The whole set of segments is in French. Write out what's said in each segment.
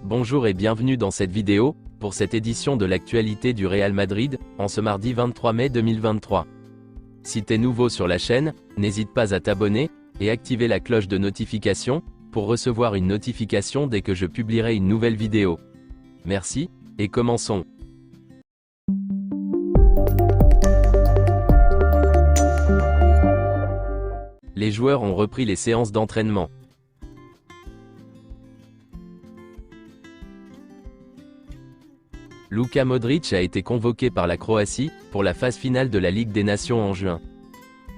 Bonjour et bienvenue dans cette vidéo, pour cette édition de l'actualité du Real Madrid, en ce mardi 23 mai 2023. Si t'es nouveau sur la chaîne, n'hésite pas à t'abonner, et activer la cloche de notification, pour recevoir une notification dès que je publierai une nouvelle vidéo. Merci, et commençons. Les joueurs ont repris les séances d'entraînement. Luka Modric a été convoqué par la Croatie, pour la phase finale de la Ligue des Nations en juin.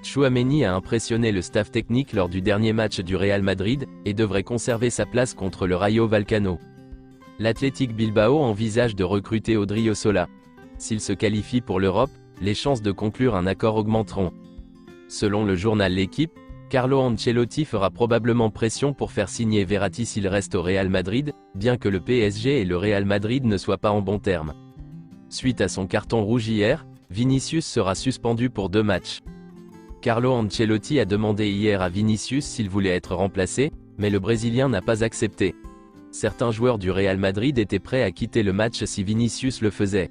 Tchouaméni a impressionné le staff technique lors du dernier match du Real Madrid, et devrait conserver sa place contre le Rayo Vallecano. L'Athletic Bilbao envisage de recruter Odriozola. S'il se qualifie pour l'Europe, les chances de conclure un accord augmenteront. Selon le journal L'Équipe, Carlo Ancelotti fera probablement pression pour faire signer Verratti s'il reste au Real Madrid, bien que le PSG et le Real Madrid ne soient pas en bons termes. Suite à son carton rouge hier, Vinicius sera suspendu pour 2 matchs. Carlo Ancelotti a demandé hier à Vinicius s'il voulait être remplacé, mais le Brésilien n'a pas accepté. Certains joueurs du Real Madrid étaient prêts à quitter le match si Vinicius le faisait.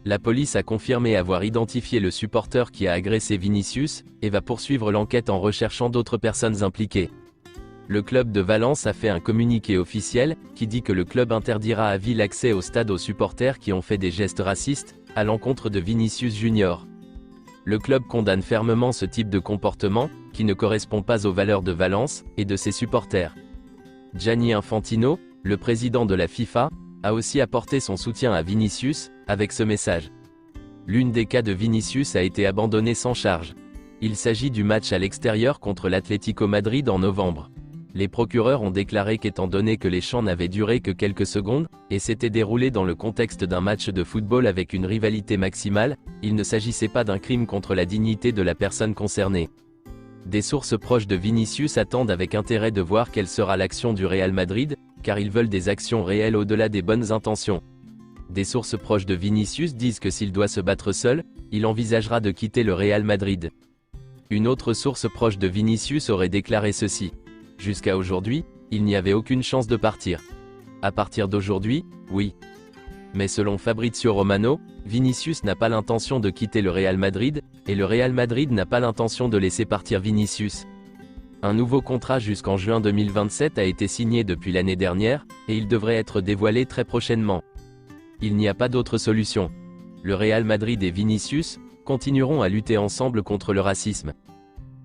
La police a confirmé avoir identifié le supporter qui a agressé Vinicius, et va poursuivre l'enquête en recherchant d'autres personnes impliquées. Le club de Valence a fait un communiqué officiel, qui dit que le club interdira à vie l'accès au stade aux supporters qui ont fait des gestes racistes, à l'encontre de Vinicius Junior. Le club condamne fermement ce type de comportement, qui ne correspond pas aux valeurs de Valence, et de ses supporters. Gianni Infantino, le président de la FIFA, a aussi apporté son soutien à Vinicius, avec ce message. L'une des cas de Vinicius a été abandonnée sans charge. Il s'agit du match à l'extérieur contre l'Atlético Madrid en novembre. Les procureurs ont déclaré qu'étant donné que les chants n'avaient duré que quelques secondes, et s'étaient déroulés dans le contexte d'un match de football avec une rivalité maximale, il ne s'agissait pas d'un crime contre la dignité de la personne concernée. Des sources proches de Vinicius attendent avec intérêt de voir quelle sera l'action du Real Madrid, car ils veulent des actions réelles au-delà des bonnes intentions. Des sources proches de Vinicius disent que s'il doit se battre seul, il envisagera de quitter le Real Madrid. Une autre source proche de Vinicius aurait déclaré ceci. Jusqu'à aujourd'hui, il n'y avait aucune chance de partir. À partir d'aujourd'hui, oui. Mais selon Fabrizio Romano, Vinicius n'a pas l'intention de quitter le Real Madrid, et le Real Madrid n'a pas l'intention de laisser partir Vinicius. Un nouveau contrat jusqu'en juin 2027 a été signé depuis l'année dernière, et il devrait être dévoilé très prochainement. Il n'y a pas d'autre solution. Le Real Madrid et Vinicius continueront à lutter ensemble contre le racisme.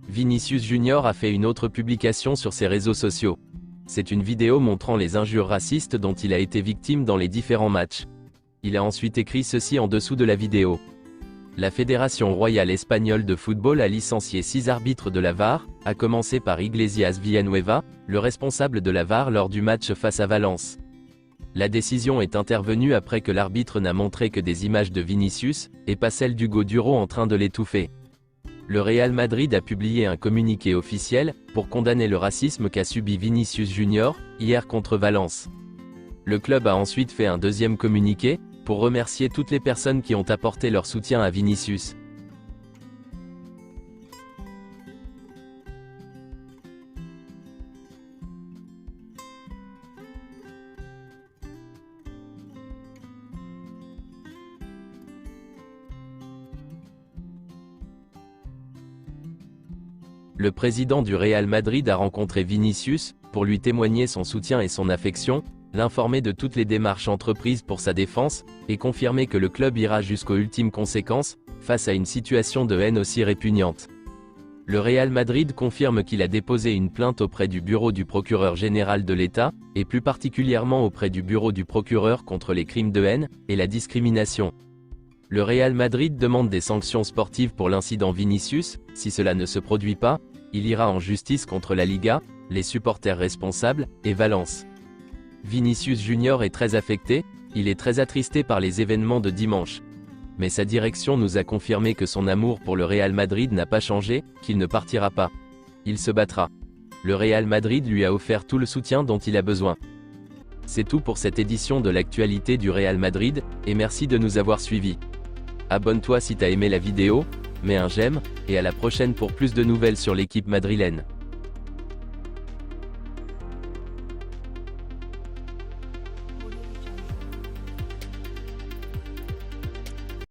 Vinicius Junior a fait une autre publication sur ses réseaux sociaux. C'est une vidéo montrant les injures racistes dont il a été victime dans les différents matchs. Il a ensuite écrit ceci en dessous de la vidéo. La Fédération royale espagnole de football a licencié 6 arbitres de la VAR, à commencer par Iglesias Villanueva, le responsable de la VAR lors du match face à Valence. La décision est intervenue après que l'arbitre n'a montré que des images de Vinicius, et pas celles d'Hugo Duro en train de l'étouffer. Le Real Madrid a publié un communiqué officiel, pour condamner le racisme qu'a subi Vinicius Junior, hier contre Valence. Le club a ensuite fait un deuxième communiqué, pour remercier toutes les personnes qui ont apporté leur soutien à Vinicius. Le président du Real Madrid a rencontré Vinicius, pour lui témoigner son soutien et son affection, l'informer de toutes les démarches entreprises pour sa défense, et confirmer que le club ira jusqu'aux ultimes conséquences, face à une situation de haine aussi répugnante. Le Real Madrid confirme qu'il a déposé une plainte auprès du bureau du procureur général de l'État, et plus particulièrement auprès du bureau du procureur contre les crimes de haine, et la discrimination. Le Real Madrid demande des sanctions sportives pour l'incident Vinicius. Si cela ne se produit pas, il ira en justice contre la Liga, les supporters responsables, et Valence. Vinicius Junior est très affecté, il est très attristé par les événements de dimanche. Mais sa direction nous a confirmé que son amour pour le Real Madrid n'a pas changé, qu'il ne partira pas. Il se battra. Le Real Madrid lui a offert tout le soutien dont il a besoin. C'est tout pour cette édition de l'actualité du Real Madrid, et merci de nous avoir suivis. Abonne-toi si t'as aimé la vidéo, mets un j'aime, et à la prochaine pour plus de nouvelles sur l'équipe madrilène.